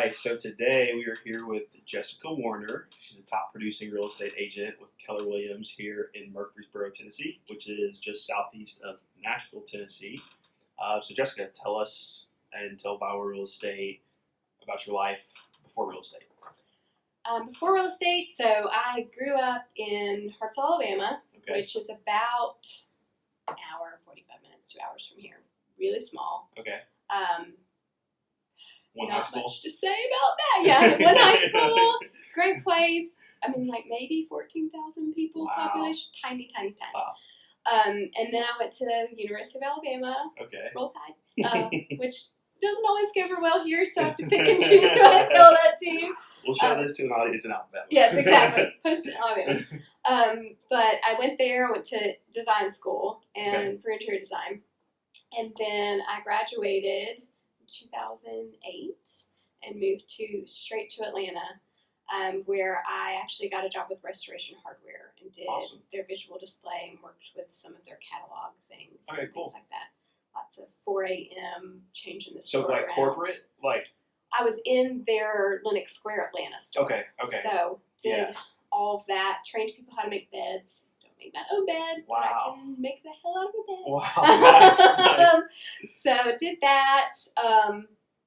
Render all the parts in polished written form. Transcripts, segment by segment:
right, so today we are here with Jessica Warner. She's a top producing real estate agent with Keller Williams here in Murfreesboro, Tennessee, which is just southeast of Nashville, Tennessee. So Jessica, tell us and tell Bauer Real Estate about your life before real estate. Before real estate, so I grew up in Hartselle, Alabama, which is about an hour, 45 minutes, 2 hours from here. Really small. Okay. Not high school? much to say about that. Yeah, one high school, great place. I mean, like maybe 14,000 people population, tiny. Wow. And then I went to the University of Alabama. Okay. Roll Tide, which doesn't always go over well here, so I have to pick and choose who I tell that to. We'll show this to an audience in Alabama. Yes, exactly. Post in Alabama. But I went there. I went to design school and for interior design, and then I graduated 2008 and moved straight to Atlanta, where I actually got a job with Restoration Hardware and did their visual display and worked with some of their catalog things and things like that. Lots of 4 a.m. changing the store around. Corporate? I was in their Lenox Square Atlanta store. Okay. So did all of that, trained people how to make beds. Don't make my own bed, but I can make the hell out of a bed. Wow, nice. So did that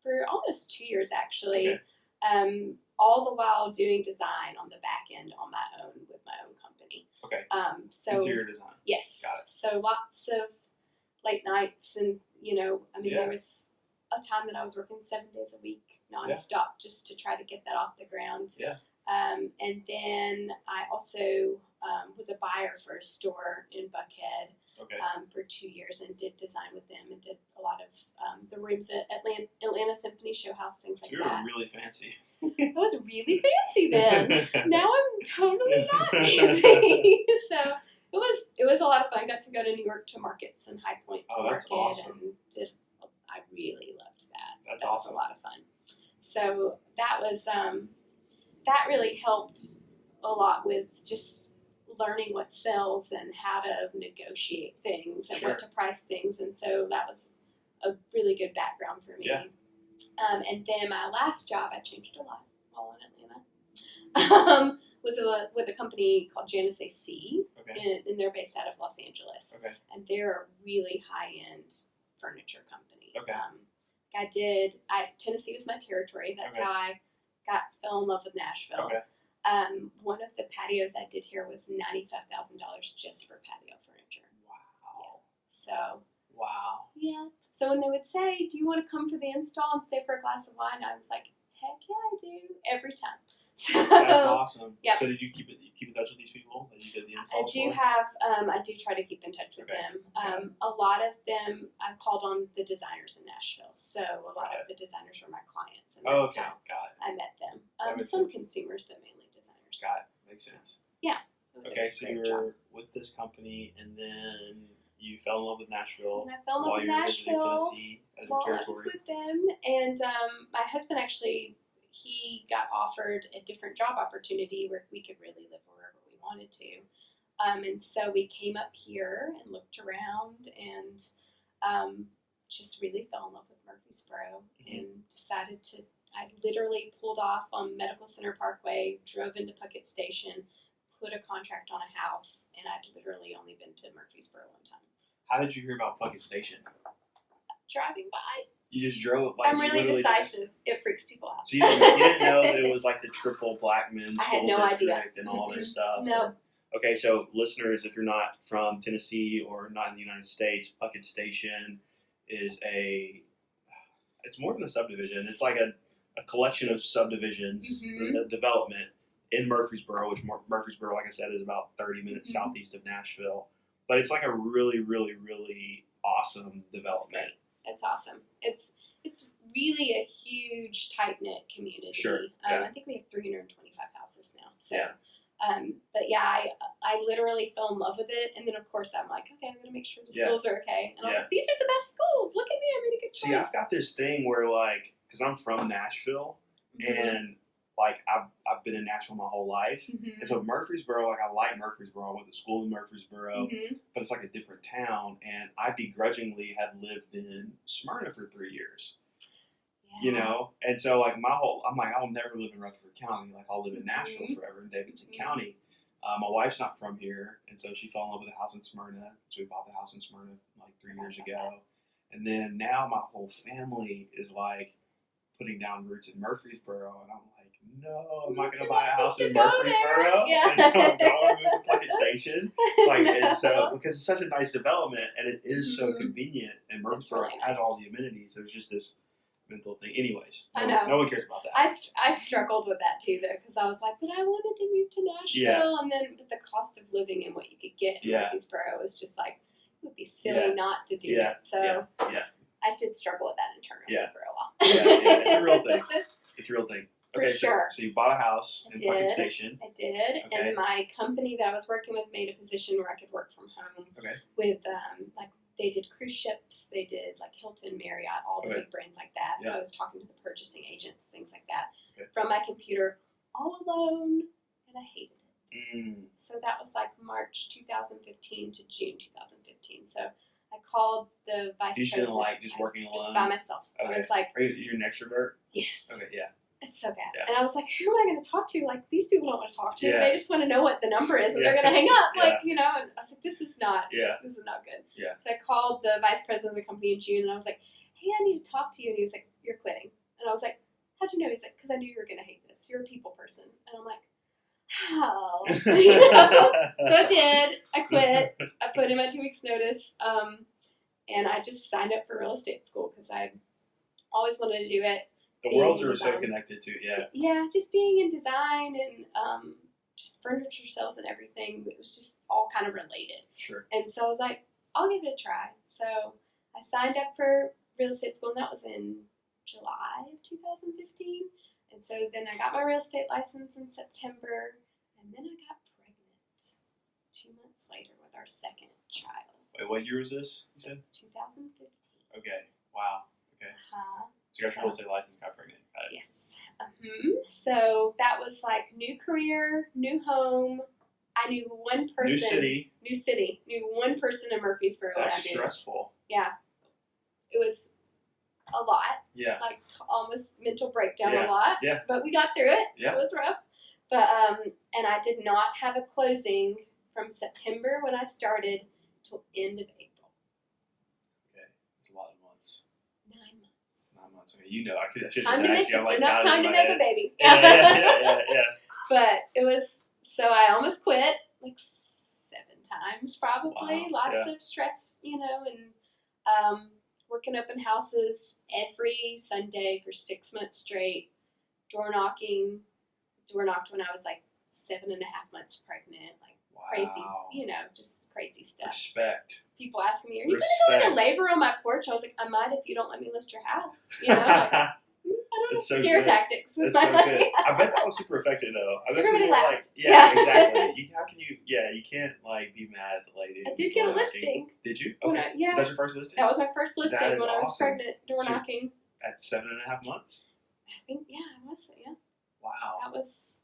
for almost 2 years, actually. All the while doing design on the back end on my own with my own company. Okay. So interior design. Yes. Got it. So lots of late nights, and there was a time that I was working 7 days a week nonstop just to try to get that off the ground. Yeah. And then I also was a buyer for a store in Buckhead for 2 years and did design with them and did a lot of the rooms at Atlanta Symphony Showhouse, things like that. You're really fancy. I was really fancy then. Now I'm totally not fancy. So it was a lot of fun. Got to go to New York to markets and High Point to market and I really loved that. That's awesome. Was a lot of fun. So that was that really helped a lot with just learning what sells and how to negotiate things and what to price things, and so that was a really good background for me. Yeah. And then my last job, I changed a lot while in Atlanta. Was with a company called Janus AC, and they're based out of Los Angeles. Okay. And they're a really high-end furniture company. Okay. Tennessee was my territory. That's how I fell in love with Nashville. Okay. One of the patios I did here was $95,000 just for patio furniture. Wow. Yeah. So. Wow. Yeah. So when they would say, "Do you want to come for the install and stay for a glass of wine?" I was like, "Heck yeah, I do!" Every time. So, that's awesome. Yeah. So did you keep in touch with these people that you did the installs I do try to keep in touch with them. A lot of them, I called on the designers in Nashville. So a lot of the designers were my clients. And that's how I met them. Some consumers, but mainly designers. Got it. Makes sense. Yeah. Okay, so you were with this company, and then you fell in love with Nashville. And I fell in love with Nashville Tennessee as your territory. I was with them. And my husband actually, he got offered a different job opportunity where we could really live wherever we wanted to. And so we came up here and looked around and just really fell in love with Murfreesboro and decided I literally pulled off on Medical Center Parkway, drove into Puckett Station, put a contract on a house, and I'd literally only been to Murfreesboro one time. How did you hear about Puckett Station? Driving by. You just drove? I'm really decisive. It freaks people out. So you didn't know that it was like the triple Blackman School District and all this stuff? No. Okay, so listeners, if you're not from Tennessee or not in the United States, Puckett Station is it's more than a subdivision. It's like a collection of subdivisions, a development in Murfreesboro, which Murfreesboro, like I said, is about 30 minutes southeast of Nashville. But it's like a really, really, really awesome development. It's awesome. It's really a huge, tight-knit community. Sure. I think we have 325 houses now. So, but yeah, I literally fell in love with it. And then, of course, I'm like, okay, I'm going to make sure the schools are okay. And I was like, these are the best schools. Look at me. I made a good choice. See, I've got this thing where, like, because I'm from Nashville, and, like, I've been in Nashville my whole life. And so Murfreesboro, like, I like Murfreesboro. I went to school in Murfreesboro, but it's like a different town. And I begrudgingly had lived in Smyrna for 3 years. You know, and so like I'm like, I'll never live in Rutherford County. Like I'll live in Nashville forever in Davidson County. My wife's not from here, and so she fell in love with a house in Smyrna. So we bought the house in Smyrna like 3 years ago, and then now my whole family is like putting down roots in Murfreesboro, and I'm like, no, I'm not going to buy a house in Murfreesboro. Yeah. And so I'm going to move to Puckett Station, like, and so because it's such a nice development and it is so convenient, and Murfreesboro really has nice. all the amenities. There's just this mental thing. Anyways, I know. No one cares about that. I struggled with that too, though, because I was like, but I wanted to move to Nashville, and then but the cost of living and what you could get in Murfreesboro was just like, it would be silly not to do it. So I did struggle with that internally for a while. It's a real thing. It's a real thing. Okay, For sure. So you bought a house in Puckett Station. I did, and my company that I was working with made a position where I could work from home. With like. They did cruise ships, they did like Hilton, Marriott, all the big brands like that. So I was talking to the purchasing agents, things like that, from my computer, all alone, and I hated it. So that was like March 2015 to June 2015. So I called the vice president. You shouldn't like just working alone? Just by myself. I was like... Are you an extrovert? Yes. Okay, yeah. It's so bad. And I was like, who am I going to talk to? Like, these people don't want to talk to me. They just want to know what the number is, and they're going to hang up. Like, you know, and I was like, this is not good. So I called the vice president of the company in June, and I was like, hey, I need to talk to you. And he was like, you're quitting. And I was like, how'd you know? He's like, because I knew you were going to hate this. You're a people person. And I'm like, how? You know? So I did. I quit. I put in my 2 weeks notice. And I just signed up for real estate school because I always wanted to do it. The worlds are so connected to, Yeah, just being in design and just furniture sales and everything. It was just all kind of related. Sure. And so I was like, I'll give it a try. So I signed up for real estate school, and that was in July of 2015. And so then I got my real estate license in September, and then I got pregnant 2 months later with our second child. Wait, what year was this, you said? 2015. Okay, wow, okay. So you got your real estate license, got pregnant. Yes. So that was like new career, new home. I knew one person. New city. Knew one person in Murfreesboro. That's stressful. Yeah. It was a lot. Yeah. Like almost mental breakdown a Yeah. lot. Yeah. But we got through it. Yeah. It was rough. But and I did not have a closing from September when I started till end of April. Okay. It's a lot of months. 9 months. 9 months. Okay, you know, I should Time just to ask make you. I'm like, enough time to make a baby. Yeah. But it was, so I almost quit like 7 times probably. Wow. Lots of stress, you know, and working open houses every Sunday for 6 months straight. Door knocked when I was like 7.5 months pregnant, like crazy, you know, just crazy stuff. Respect. People asking me, are you going to go into labor on my porch? I was like, I might if you don't let me list your house. You know, like, I don't know, so scare good. tactics. With That's my so good. I bet that was super effective though. I bet Everybody people were laughed. Like, exactly. How can you? Yeah, you can't like be mad at the lady. I did get a listing. Did you? When Okay. Was that your first listing? That was my first listing That is when I was awesome. pregnant. Door knocking. At 7.5 months. I think I was. Yeah. Wow. That was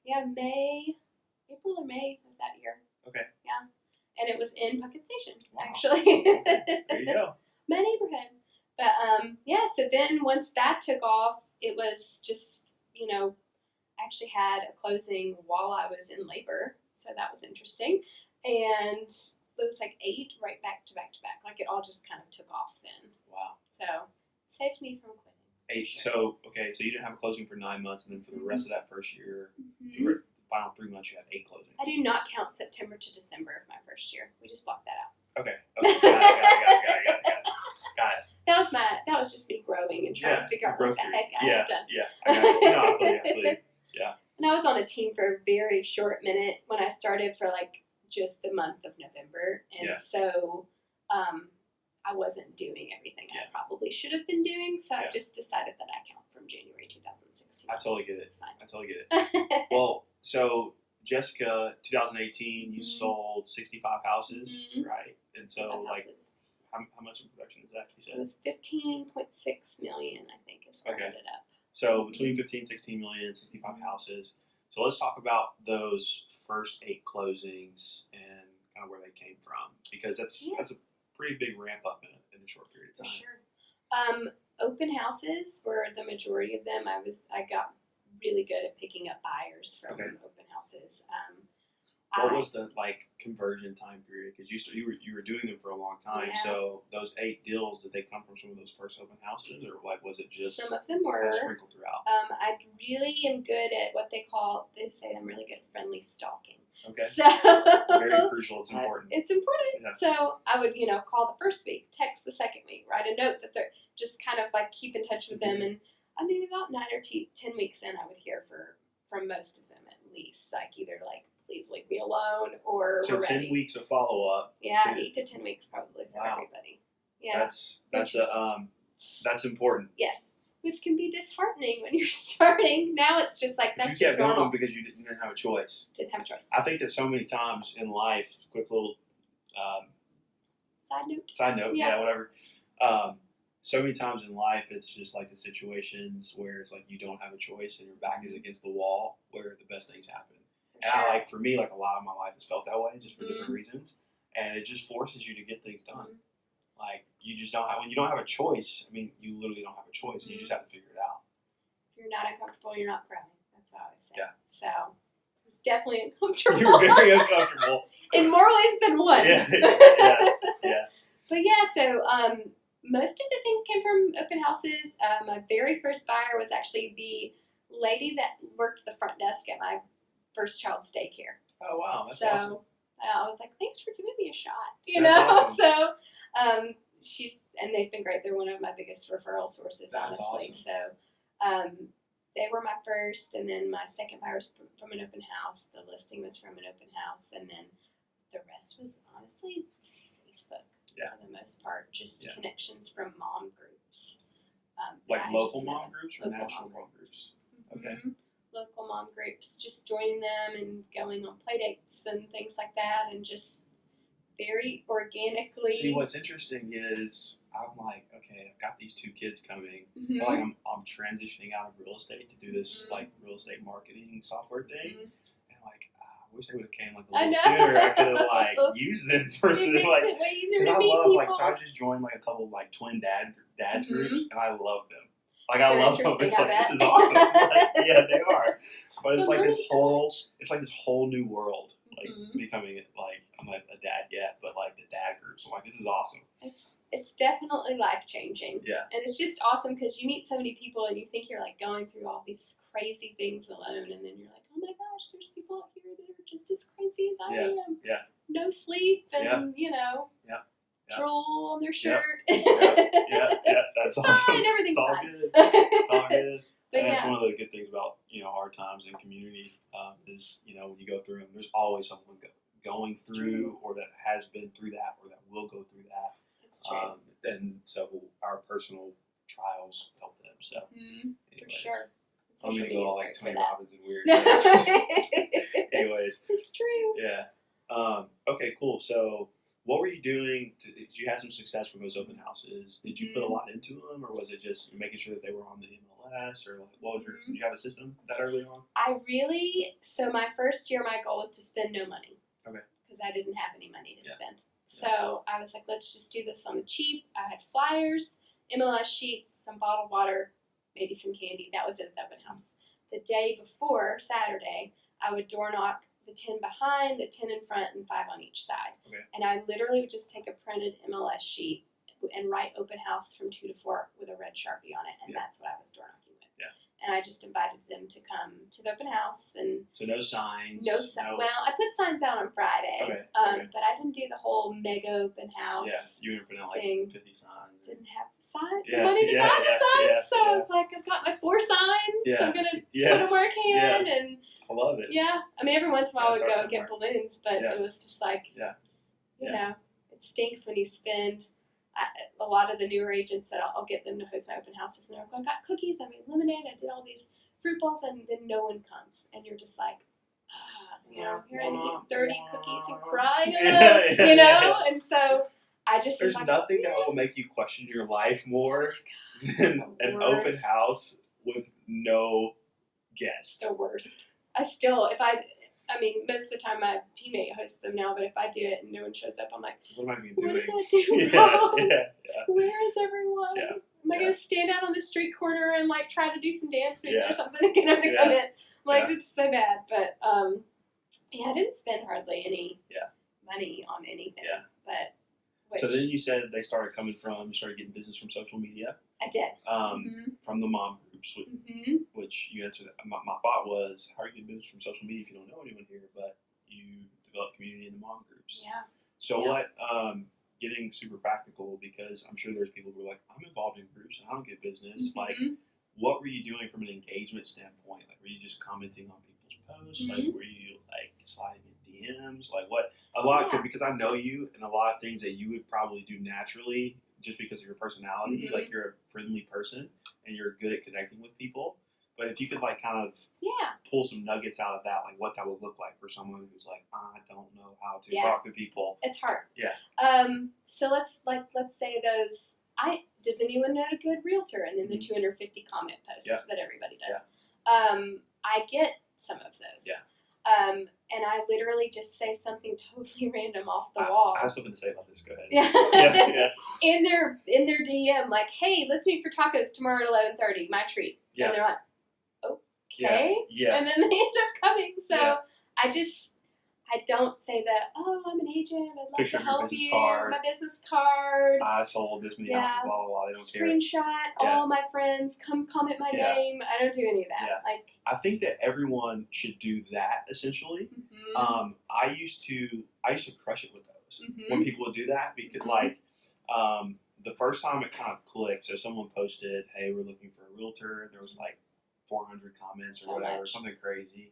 April or May of that year. Okay. Yeah. And it was in Puckett Station, Wow. actually. There you go. My neighborhood. But so then once that took off, it was just, you know, I actually had a closing while I was in labor, so that was interesting. And it was like 8 right back to back to back. Like it all just kind of took off then. Wow. So it saved me from quitting. 8. So so you didn't have a closing for 9 months, and then for the rest of that first year, Mm-hmm. the final 3 months, you had 8 closings. I do not count September to December of my first year. We just blocked that out. Okay. Got it. That was just me growing and trying to figure out what the heck I had done. Yeah. I got it. No, I feel you. Yeah. And I was on a team for a very short minute when I started for like just the month of November. And so I wasn't doing everything I probably should have been doing. So I just decided that I count from January 2016. I totally get it. It's fine. I totally get it. Well, so Jessica, 2018, you sold 65 houses, right? And so like, how much in production is that? You said? It was 15.6 million, I think, is where I ended up. So between 15, 16 million, 65 houses. So let's talk about those first 8 closings and kind of where they came from, because that's a pretty big ramp up in a short period of time. For sure. Open houses were the majority of them. I got really good at picking up buyers from Okay. open houses. What was the conversion time period? Because you were doing them for a long time. Yeah. So those 8 deals, did they come from some of those first open houses, or was it just Some of them kind were. of sprinkled throughout? I really am good at what they say I'm really good at friendly stalking. Okay. So Very crucial. It's important. It's important. Yeah. So I would, call the first week, text the second week, write a note that they're just kind of keep in touch with them. And I mean, about 9 or 10 weeks in, I would hear from most of them at least, either please leave me alone or So we're 10 ready. weeks of follow up. Yeah, So 8 to 10 weeks probably for Wow. everybody. Yeah. That's important. Yes. Which can be disheartening when you're starting. Now it's just But that's you just kept going normal. because you didn't have a choice. Didn't have a choice. I think that so many times in life, quick little Side note. Yeah. whatever. So many times in life, it's just the situations where it's you don't have a choice and your back is against the wall where the best things happen. And Sure. for me, a lot of my life has felt that way just for different Mhm. reasons. And it just forces you to get things done. Mhm. You just don't have, when you don't have a choice, I mean, you literally don't have a choice and you just have to figure it out. If you're not uncomfortable, you're not growing. That's what I always say. Yeah. So it's definitely uncomfortable. You were very uncomfortable. In more ways than one. Yeah. Yeah. But yeah, so most of the things came from open houses. My very first buyer was actually the lady that worked the front desk at my first child's daycare. Oh, wow. That's So awesome. I was like, thanks for giving me a shot. That's awesome. So and they've been great. They're one of my biggest referral sources, That's honestly. awesome. So they were my first, and then my second buyer was from an open house. The listing was from an open house, and then the rest was honestly Facebook. Yeah. For the most part, just Yeah. connections from mom groups. that I Local just mom met. groups or Local national mom mom groups? Okay. Mhm. Local mom groups, just joining them and going on play dates and things like that, and just very organically. See, what's interesting is I'm okay, I've got these 2 kids coming. Mhm. I'm transitioning out of real estate to do this Mhm. real estate marketing software thing. Mhm. And I wish they would have came a I little know. sooner. I could have used them for It makes it way easier to meet people. so I just joined a couple twin dads Mhm. groups, and I love them. I They're love them. interesting, It's I this bet. is awesome. Yeah, they are. But it's Well, this that's whole so it's this whole new world. Mhm. Becoming I'm not a dad yet, but the dad groups. I'm this is awesome. It's definitely life changing. Yeah. And it's just awesome because you meet so many people and you think you're going through all these crazy things alone, and then you're like, oh my gosh, there's people out here that are just as crazy as I Yeah. am. Yeah. No sleep and Yeah. drool on their shirt. Yeah, that's It's awesome. fine, everything's It's all fine. good. It's all good. But And that's yeah. one of the good things about hard times in community is when you go through them, there's always someone going It's through true. or that has been through that or that will go through that. It's true. And so our personal trials help them. So For anyways, sure. I'm Social gonna media go is all great for Tony that. Robbins and weird. Anyways, It's true. yeah. Okay, cool. So, what were you doing? Did you have some success with those open houses? Did you put a lot into them, or was it just making sure that they were on the MLS, or what was your? Did you have a system that early on? So my first year, my goal was to spend no money. Okay. Because I didn't have any money to Yeah. spend. So I was like, let's just do this on the cheap. I had flyers, MLS sheets, some bottled water, maybe some candy. That was it at the open house. The day before, Saturday, I would door knock the 10 behind, the 10 in front, and 5 on each side. Okay. And I literally would just take a printed MLS sheet and write open house from 2 to 4 with a red Sharpie on it, and Yeah. that's what I was door knocking with. Yeah. And I just invited them to come to the open house, and So no signs. well, I put signs out on Friday, Okay, okay. but I didn't do the whole mega open house. Yeah, you were putting out thing. 50 signs. Didn't have the sign, Yeah, the money to yeah, buy the yeah, signs, yeah, so I yeah. was like, I've got my 4 signs. Yeah, I'm gonna put yeah, them where I can, and I love it. yeah. I mean, every once in a while I Gotta would go start get balloons, but Yeah. it was just Yeah. you Yeah. know, it stinks when you spend. A lot of the newer agents that I'll get them to host my open houses, and they're like, I got cookies, I made lemonade, I did all these fruit balls, and then no one comes, and you're just like, here I'm eating 30 cookies and crying Yeah, alone, yeah, yeah. and so I just There's was like, nothing that will make you question your life more than the an open worst. house with no guest. the worst. I mean, most of the time my teammate hosts them now, but if I do it and no one shows up, I'm like, What am I even what doing? did I do Yeah, wrong? yeah, Where is everyone? Yeah. Am I Yeah. gonna stand out on the street corner and like try to do some dance moves Yeah. or something to get them to come in? Like Yeah. it's so bad. But yeah, I didn't spend hardly any money on anything. Yeah. But So then you said you started getting business from social media, I did. from the mom groups, which you answered. My thought was, how are you getting business from social media if you don't know anyone here, but you develop community in the mom groups? Yeah. So Yeah. what, getting super practical, because I'm sure there's people who are like, I'm involved in groups and I don't get business. Like, what were you doing from an engagement standpoint? Like, were you just commenting on people's posts? Like, were you like sliding in DMs? Like, what? Because I know you, and a lot of things that you would probably do naturally just because of your personality. Like, you're a friendly person and you're good at connecting with people. But if you could like kind of pull some nuggets out of that, like what that would look like for someone who's like, I don't know how to talk to people. It's hard. Yeah. So let's say those. Does anyone know a good realtor? And then the 250 comment posts that everybody does. I get some of those. Yeah. And I literally just say something totally random off the wall. I have something to say about this. Go ahead. Yeah. In their DM, like, hey, let's meet for tacos tomorrow at 11:30. My treat. Yeah. And they're like, okay. Yeah. And then they end up coming. So I don't say that, oh, I'm an agent, I'd love Picture to of your help business you. card. My business card. I sold this many houses, blah, blah, blah. They don't care. Screenshot all my friends, come comment my name. I don't do any of that. Yeah. Like, I think that everyone should do that essentially. I used to crush it with those when people would do that, because the first time it kind of clicked. So someone posted, hey, we're looking for a realtor. There was like 400 comments or whatever, something crazy.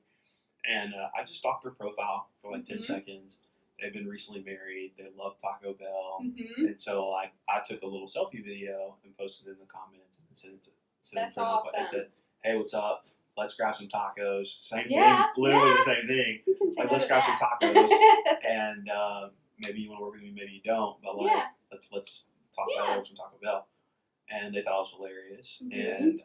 And I just stalked their profile for like 10 seconds. They've been recently married. They love Taco Bell. And so like I took a little selfie video and posted it in the comments and sent it That's awesome. And said, hey, what's up? Let's grab some tacos. Same thing. Literally the same thing. Who can say like, no let's to grab that? some tacos. And maybe you want to work with me, maybe you don't. But like, let's talk about it, some Taco Bell. And they thought it was hilarious. And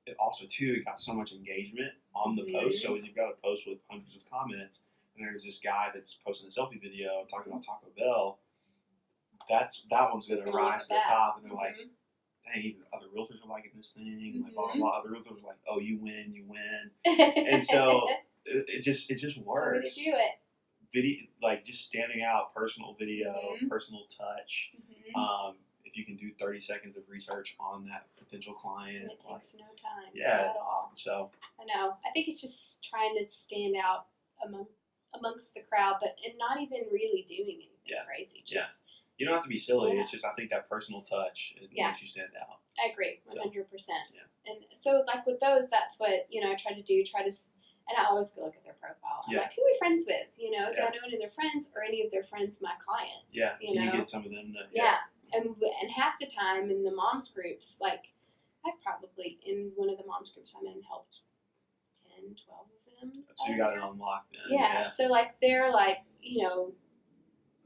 it also too, it got so much engagement on the post. So when you've got a post with hundreds of comments, and there's this guy that's posting a selfie video talking about Taco Bell, that one's going to rise to the top. And they're like, dang, even other realtors are liking this thing. Like, blah, blah, blah. Other realtors are like, oh, you win. And so it just works. So to do it. Video, like just standing out, personal video, personal touch. If you can do 30 seconds of research on that potential client, and it takes no time at all. So I know. I think it's just trying to stand out amongst the crowd, and not even really doing anything crazy. Just you don't have to be silly. It's just I think that personal touch makes you stand out. I agree, 100%. Yeah. And so like with those, that's what I try to do. And I always go look at their profile. I'm like, who are we friends with? Do I know any of their friends, or any of their friends my client? Yeah. Can you get some of them? And half the time in the moms groups, like I probably in one of the moms groups I'm in helped 10, 12 of them. So you got it unlocked then. Yeah. So like they're like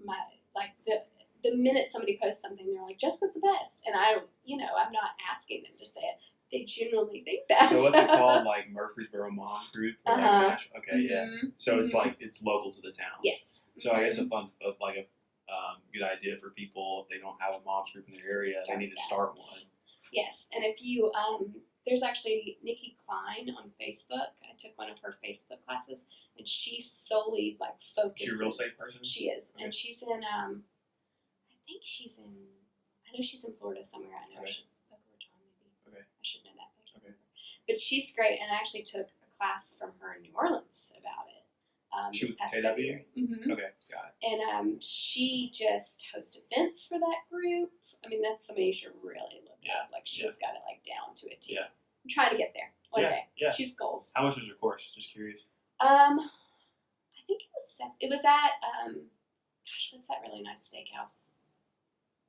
my like the minute somebody posts something, they're like, Jessica's the best, and I don't I'm not asking them to say it. They genuinely think that. So what's it called? Like Murfreesboro Mom Group? Or like okay, yeah. So it's like it's local to the town. Yes. So I guess a good idea for people, if they don't have a mom's group in their area, they need to start one. Yes, and if you there's actually Nikki Klein on Facebook. I took one of her Facebook classes, and she solely like focuses. She's a real estate person. She is, and she's in I know she's in Florida somewhere. I know she Boca Raton maybe. Okay. I should know that. But she's great, and I actually took a class from her in New Orleans about it. She was KW? February. Okay, got it. And she just hosted events for that group. I mean, that's somebody you should really look up. Like, she's got it like down to a T. Yeah. I'm trying to get there one day. Yeah. She's goals. How much was your course? Just curious. I think it was at what's that really nice steakhouse?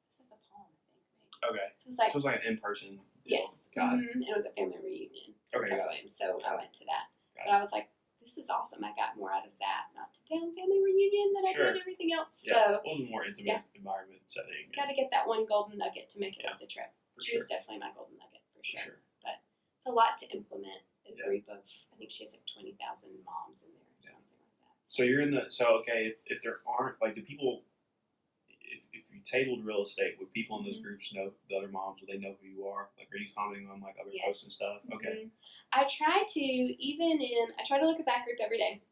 It was at the Palm, I think. Maybe. Okay. So it was like an in-person deal. Yes. Got it. It was a family reunion. Okay. So I went to that. But I was like, this is awesome. I got more out of that knockdown family reunion than I did everything else. Yeah. So it was a more intimate environment setting. Got to get that one golden nugget to make it worth the trip. She was definitely my golden nugget for sure. But it's a lot to implement. A group of, I think she has like 20,000 moms in there or something like that. So you're in the, if there aren't, like, do people, if you tabled real estate, would people in those Mhm. groups know the other moms? Do they know who you are? Like, are you commenting on like other Yes. posts and stuff? Okay. Mhm. I try to look at that group every day,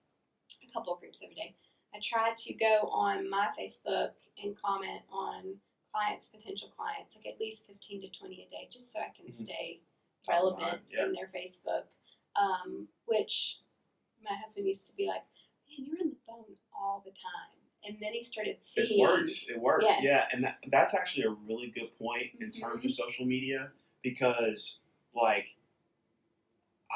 a couple of groups every day. I try to go on my Facebook and comment on potential clients, like at least 15 to 20 a day, just so I can Mhm. stay Top of relevant mind, yeah. in their Facebook. Which my husband used to be like, man, you're on the phone all the time. And then he started seeing. It works. It works. Yes. Yeah, and that's actually a really good point in terms of social media, because like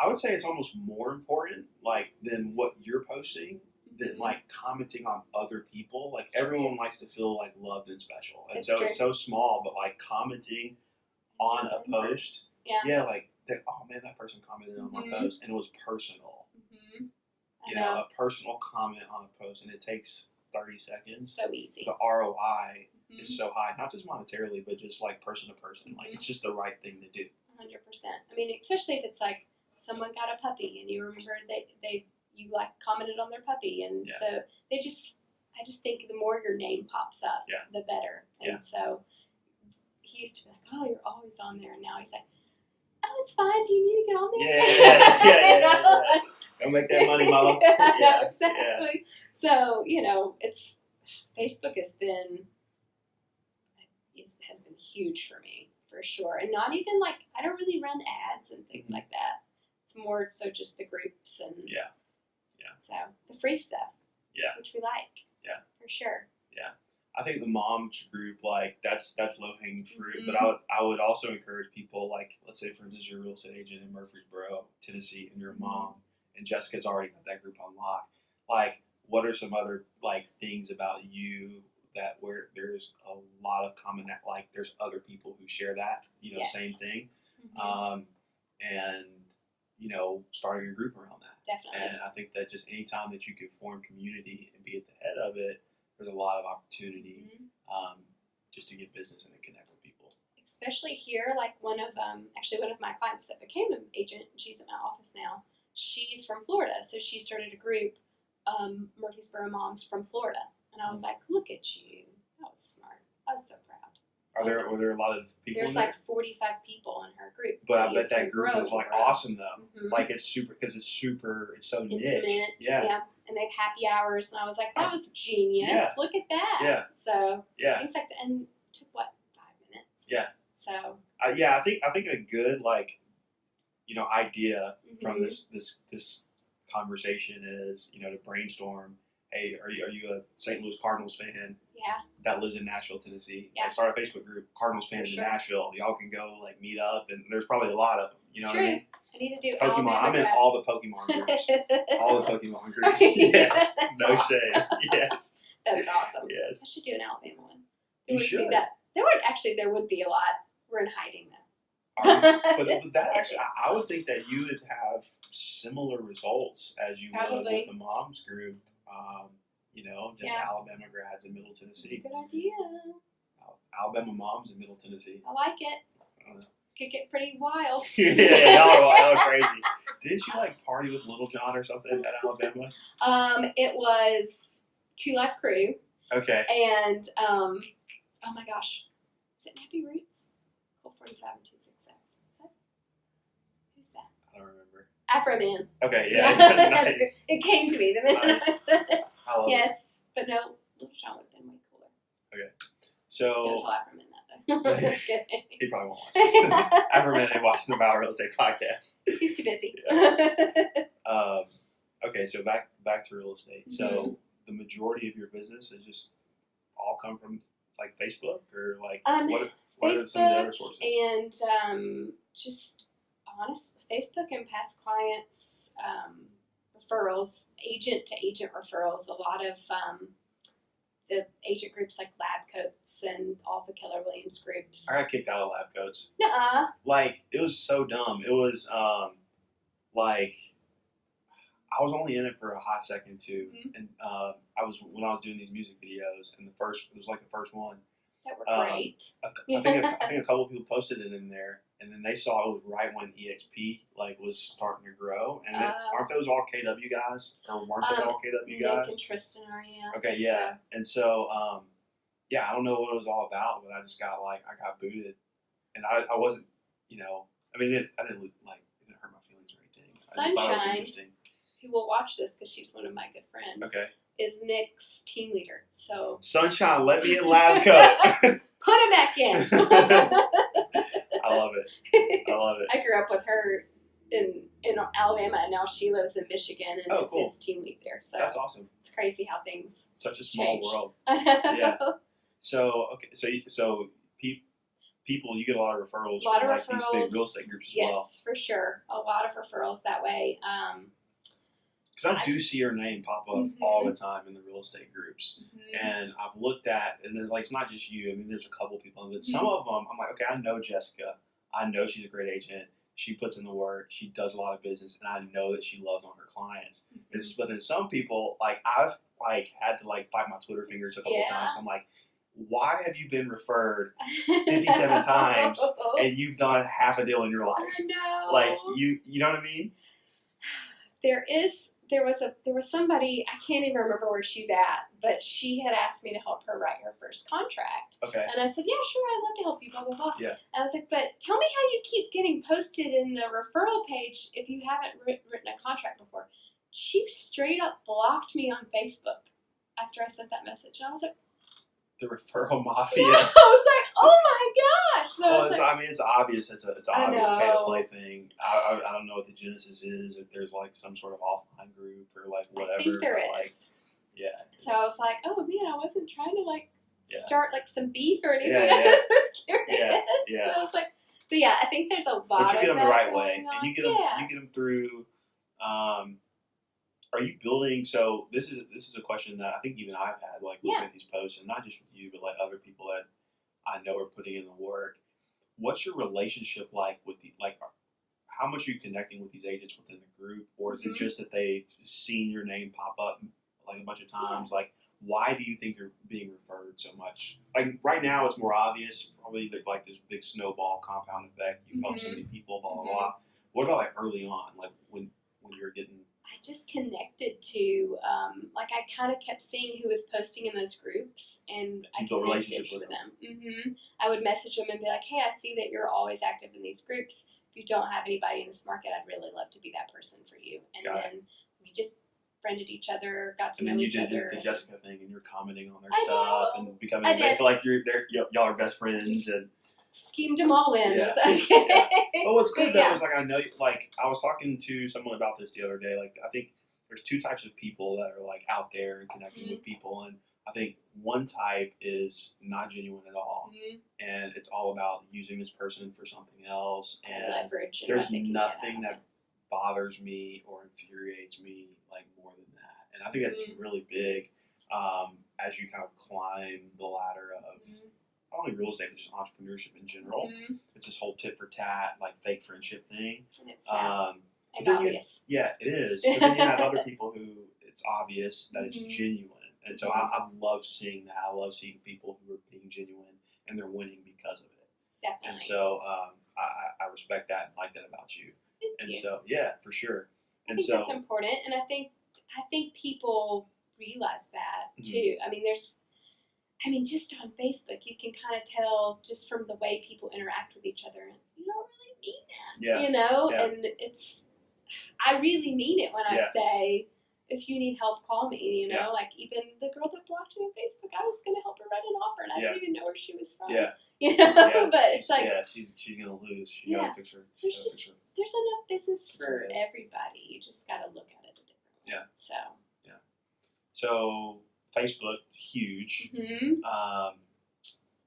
I would say it's almost more important like than what you're posting than like commenting on other people. Like It's everyone true. likes to feel like loved and special, and It's so true. it's so small. But like commenting on a post, Yeah. like oh man, that person commented on my Mhm. post, and it was personal. Mhm. I You know. know, a personal comment on a post, and it takes 30 seconds. So easy. The ROI Mhm. is so high, not just monetarily, but just like person to person. Like it's just the right thing to do. 100%. I mean, especially if it's like someone got a puppy and you remember you like commented on their puppy, and Yeah. so I just think the more your name pops up, Yeah. the better. And Yeah. so he used to be like, "Oh, you're always on there," and now he's like, "Oh, it's fine. Do you need to get on there?" Yeah. Don't make that money, mama. Yeah, exactly. So it's Facebook has been huge for me for sure, and not even like I don't really run ads and things like that. It's more so just the groups and Yeah. so the free stuff. Yeah. Which we like. Yeah. For sure. Yeah. I think the moms group, like that's low hanging fruit. Mhm. But I would also encourage people, like, let's say for instance you're a real estate agent in Murfreesboro, Tennessee, and you're a mom, and Jessica's already got that group on lock. Like, what are some other like things about you that where there's a lot of common, like there's other people who share that, Yes. same thing, Mhm. and starting a group around that. Definitely. And I think that just anytime that you can form community and be at the head of it, there's a lot of opportunity just to get business and to connect with people. Especially here, like one of my clients that became an agent, she's at my office now. She's from Florida, so she started a group, Murfreesboro Moms from Florida, and I was like, "Look at you! That was smart. I was so proud." Were there a lot of people? There's in there? like 45 people in her group. But I bet that group is like awesome though. Mhm. Like it's super because it's so Intimate, niche. Yeah. and they have happy hours, and I was like, "That was genius! Yeah. Look at that!" Yeah. So Yeah. things like that, and it took 5 minutes? Yeah. So. I think a good idea from Mhm. this conversation is to brainstorm. Hey, are you a St. Louis Cardinals fan? Yeah. That lives in Nashville, Tennessee. Yeah. Like, start a Facebook group, Cardinals fans in Nashville. Y'all can go meet up, and there's probably a lot of them. You know what I mean? I need to do Pokemon. Alabama I'm in draft. all the Pokemon groups. All the Pokemon groups. Right. Yes. That's No awesome. shade. Yes. That's awesome. Yes. I should do an Alabama one. You Would should. be that. There would be a lot. We're in hiding though. But It's that funny. actually, I would think that you would have similar results as you would Probably. with the moms group. Just Yeah. Alabama grads in Middle It's Tennessee. a good idea. Alabama moms in Middle Tennessee. I like it. I don't know. Could get pretty wild. y'all are crazy. Didn't you party with Little John or something at Alabama? It was Two Live Crew, Okay. and oh my gosh, is it Nappy Roots? Colt 45 and 266. Is that? Who's that? I don't remember. Afro Man. Okay, yeah. That's Nice. good. It came to me the minute Nice. I said it. I love it. Yes, but no, Little John would have been way cooler. Don't So tell Afro Man that though. Just kidding. he probably won't watch this. I've been watching the About Real Estate podcast. He's too busy. Okay, so back to real estate. So Mm-hmm. the majority of your business is just all come from Facebook, or what are some of the other Facebook sources? and just honest Facebook and past clients, referrals, agent to agent referrals. A lot of the agent groups like Lab Coats and all the Keller Williams groups. I got kicked out of Lab Coats. Nuh-uh. It was so dumb. It was I was only in it for a hot second too, and when I was doing these music videos, and it was like the first one. That were great. I think a couple of people posted it in there, and then they saw it was right when EXP was starting to grow. And aren't those all KW guys, or weren't they all KW Nick guys? and Tristan are, yeah. Okay, yeah. So. And so yeah, I don't know what it was all about, but I just got I got booted, and I wasn't, I mean, I didn't like it didn't hurt my feelings or anything. I just thought it was Sunshine, interesting. who will watch this because she's one of my good friends, Okay, is Nick's team leader. So Sunshine, let me in lab coat. put him back in. I love it. I love it. I grew up with her in Alabama, and now she lives in Michigan and is cool. his team lead there. So That's awesome. it's crazy how things Such a small change. world. Yeah. So okay, people, you get a lot of referrals A lot from of like these referrals. big real estate groups as Yes, well. for sure. A lot of referrals that way. Because I do just- see your name pop up Mhm. all the time in the real estate groups, Mhm. and I've looked at, and then like it's not just you. I mean, there's a couple people, but Mm-hmm. some of them, I'm like, okay, I know Jessica. I know she's a great agent. She puts in the work. She does a lot of business, and I know that she loves on her clients. Mm-hmm. But then some people, like I've had to like fight my Twitter fingers a couple of times. So I'm like, why have you been referred 57 times and you've done half a deal in your life? I know. Like you know what I mean? There was somebody, I can't even remember where she's at, but she had asked me to help her write her first contract. Okay. And I said, yeah, sure, I'd love to help you, blah, blah, blah. Yeah. And I was like, but tell me how you keep getting posted in the referral page if you haven't written a contract before. She straight up blocked me on Facebook after I sent that message. And I was like, The referral mafia. I was like, oh my gosh. So I Well, was it's, like, I mean, it's obvious. It's an I obvious pay to know. play thing. I don't know what the genesis is. If there's like some sort of offline group or like whatever. I think there but, is. Like, yeah. So I was like, oh man, I wasn't trying to like Yeah. start like some beef or anything. Yeah, I just was curious. Yeah. So I was like, but yeah, I think there's a lot But you get of them the that right way, going on. and you get them. Yeah. You get them through. Are you building? So this is a question that I think even I've had, like looking at these posts, and not just with you, but like other people that I know are putting in the work. What's your relationship like with the like? How much are you connecting with these agents within the group, or is it just that they've seen your name pop up like a bunch of times? Like, why do you think you're being referred so much? Like right now, it's more obvious. Probably like this big snowball compound effect. You help so many people, blah blah blah. What about like early on, like when you're getting? I just connected to, like I kind of kept seeing who was posting in those groups, and I built connected relationships with with them. I would message them and be like, hey, I see that you're always active in these groups. If you don't have anybody in this market, I'd really love to be that person for you. And Got then we just friended each other, got to And know then you each did other. the Jessica thing, and you're commenting on their I stuff know. and becoming. I They did. feel like y'all are best friends. Just- And Schemed them all in. Yeah. So, okay. but what's good But though yeah. is like I know, like I was talking to someone about this the other day. Like I think there's two types of people that are like out there and connecting with people, and I think one type is not genuine at all, and it's all about using this person for something else. And Leverage. And there's what they can nothing get out that bothers me or infuriates me like more than that, and I think that's really big as you kind of climb the ladder of not only real estate but just entrepreneurship in general. It's this whole tit for tat, like fake friendship thing. And it's sad And and then obvious. Yeah, it is. But then you have other people who it's obvious that it's genuine. And so I love seeing that. I love seeing people who are being genuine and they're winning because of it. Definitely. And so I respect that and like that about you. Thank you. So yeah, for sure. I And think so that's important, and I think people realize that too. I mean, just on Facebook, you can kind of tell just from the way people interact with each other, and you don't really mean that, Yeah. you know. Yeah. And I really mean it when I Yeah. say, if you need help, call me. You know, Yeah. like even the girl that blocked me on Facebook, I was going to help her write an offer, and I Yeah. didn't even know where she was from. Yeah. You know, Yeah. but it's like she's gonna lose. She Yeah. gotta fix her. there's just there's enough business for Okay. everybody. You just got to look at it a different way. Yeah. So. So Facebook, huge. Mm-hmm.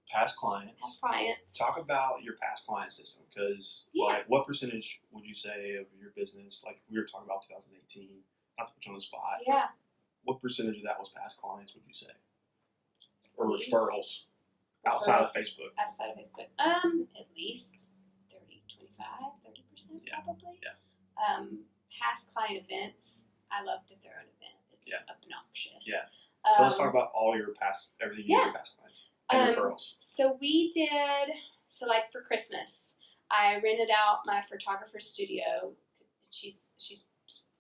Past clients. As clients. Talk about your past client system, because like, what percentage would you say of your business, like we were talking about 2018, not to put you on the spot, Yeah. what percentage of that was past clients, would you say? Or Least- referrals outside of Facebook? Outside of Facebook. At least 30%, Yeah. probably. Yeah. Past client events. I love to throw an event. It's Yeah. obnoxious. Yeah. So let's talk about all your past, everything you do with past clients and referrals. So we did, like for Christmas, I rented out my photographer's studio. She's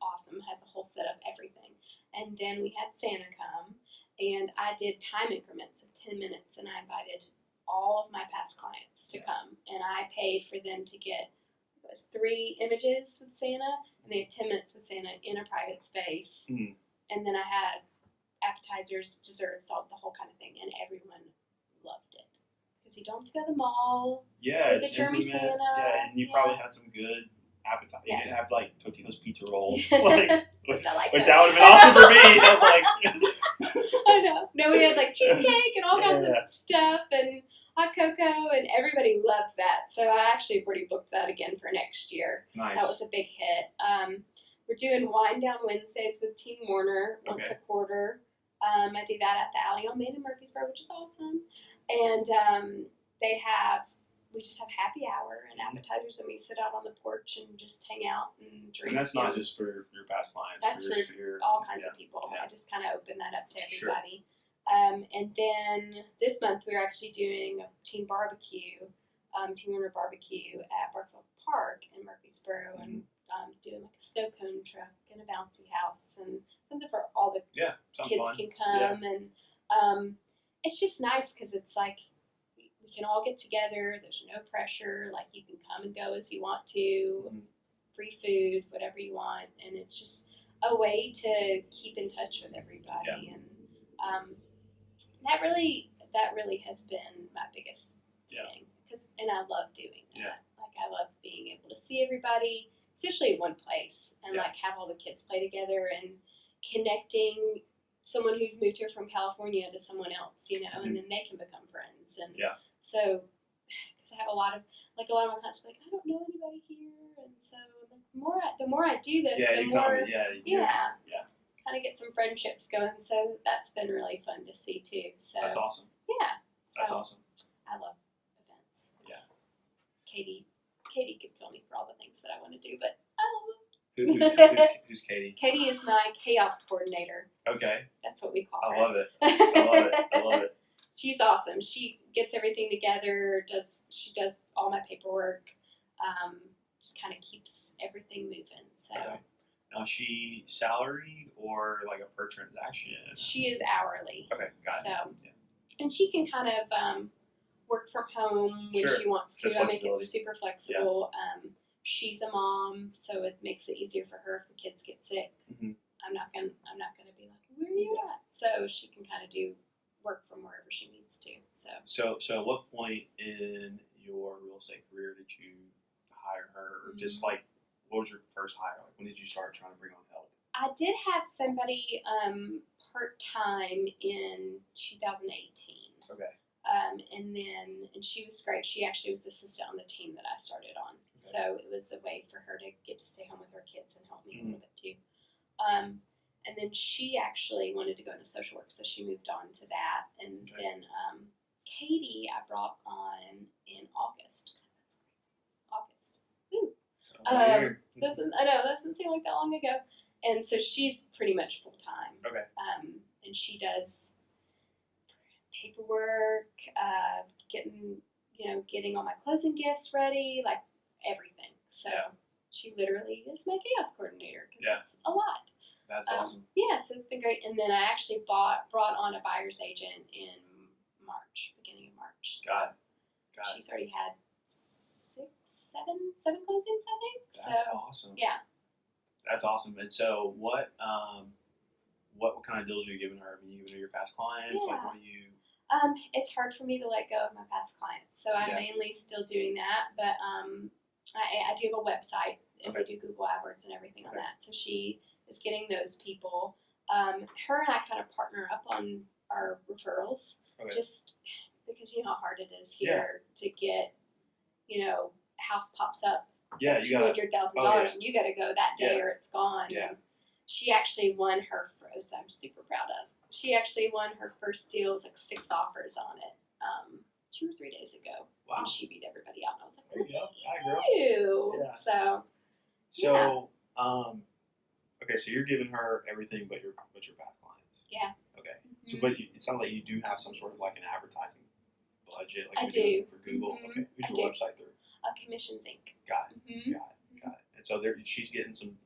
awesome, has a whole set of everything. And then we had Santa come, and I did time increments of 10 minutes, and I invited all of my past clients to come, and I paid for them to get, it was 3 images with Santa, and they had 10 minutes with Santa in a private space, and then I had appetizers, desserts, all the whole kind of thing, and everyone loved it. Because you don't have to go to the mall. Yeah, with it's the German intimate. Santa. Yeah, and you probably had some good appetite. You Yeah. didn't have like Totino's pizza rolls, like, which I like that that. would have been awesome for me. I'm like, I know. No, we had like cheesecake and all kinds Yeah. of stuff and hot cocoa, and everybody loved that. So I actually already booked that again for next year. nice. That was a big hit. We're doing Wine Down Wednesdays with Team Warner once Okay. a quarter. I do that at the Alley on Main in Murfreesboro, which is awesome. And we just have happy hour and appetizers, and we sit out on the porch and just hang out and drink. And that's not just for your past clients. That's just for your, all kinds yeah. of people. Yeah. I just kind of open that up to Sure. everybody. And then this month we're actually doing a team barbecue, Team Warner barbecue at Barfield Park in Murfreesboro, and doing like a snow cone truck and a bouncy house and something for all the Yeah, sounds kids fun. can come. And it's just nice because it's like we can all get together. There's no pressure. Like you can come and go as you want to. Free food, whatever you want, and it's just a way to keep in touch with everybody. And that really has been my biggest thing. And I love doing that. Yeah. Like I love being able to see everybody, especially in one place, and like have all the kids play together and connecting someone who's moved here from California to someone else, and then they can become friends. And so, because I have a lot of my clients are like, I don't know anybody here, and so the more I do this, the more kind of get some friendships going. So that's been really fun to see too. So that's awesome. Yeah, That's awesome. I love events. Katie could kill me for all the things that I want to do, but I love them. Who's Katie? Katie is my chaos coordinator. Okay. That's what we call her. I love it. I love it. She's awesome. She gets everything together. She does all my paperwork. Just kind of keeps everything moving. So. Okay. Now, is she salaried or like a per transaction? She is hourly. Okay, got it. So, and she can kind of work from home when she wants to. Just I make it flexibility. super flexible. She's a mom, so it makes it easier for her if the kids get sick. I'm not gonna be like, where are you at? So she can kind of do work from wherever she needs to. So at what point in your real estate career did you hire her, or just like what was your first hire? Like when did you start trying to bring on help? I did have somebody part time in 2018. Okay. And she was great. She actually was the assistant on the team that I started on. Okay. So it was a way for her to get to stay home with her kids and help me a little bit too. And then she actually wanted to go into social work, so she moved on to that. And then Katie I brought on in August. August. Ooh. Doesn't seem like that long ago. And so she's pretty much full time. Okay. And she does paperwork, getting all my closing gifts ready, like everything. So she literally is my chaos coordinator because it's a lot. That's awesome. Yeah, so it's been great. And then I actually brought on a buyer's agent in March, beginning of March. Got it. She's already had seven closings, I think. That's awesome. Yeah. That's awesome. And so what kind of deals are you giving her? I mean, you giving her your past clients? Yeah. Like, what do you? It's hard for me to let go of my past clients, so I'm mainly still doing that. But I do have a website, and we do Google AdWords and everything on that. So she is getting those people. Her and I kind of partner up on our referrals, just because you know how hard it is here to get, house pops up. Yeah, $200,000, and you got to go that day or it's gone. Yeah. And she actually won her first. I'm super proud of. She actually won her first deal. It was like 6 offers on it 2 or 3 days ago. Wow. And she beat everybody out, and I was like, there you go. Hi, girl. Ew. Yeah. So okay, so you're giving her everything but your past clients. Yeah. Okay. So, but it sounds like you do have some sort of like an advertising budget. Like I do. For Google. Okay. Who's I your do. website through? Commissions Inc. Got it. Got it. And so she's getting some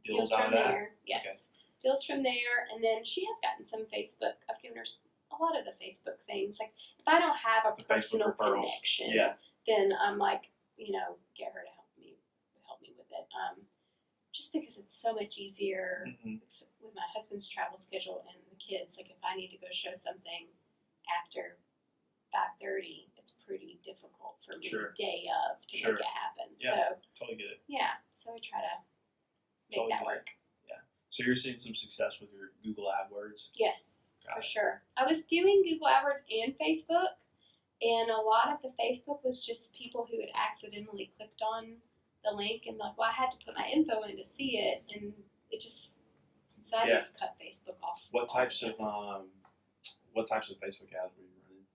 deals Deals out from of that. there. Yes. Okay. deals from there. And then she has gotten some Facebook. I've given her a lot of the Facebook things. Like if I don't have a The Facebook personal referrals. connection, Yeah. then I'm like, get her to help me with it. Just because it's so much easier with my husband's travel schedule and the kids. Like if I need to go show something after 5:30, it's pretty difficult for me Sure. day of to make it happen. Yeah. So Totally get it. yeah, so I try to make Totally that get work. So you're seeing some success with your Google AdWords. Yes, Got for it. sure. I was doing Google AdWords and Facebook, and a lot of the Facebook was just people who had accidentally clicked on the link and like, well, I had to put my info in to see it, and it just so I Yeah. just cut Facebook off. What types of Facebook ads were you running?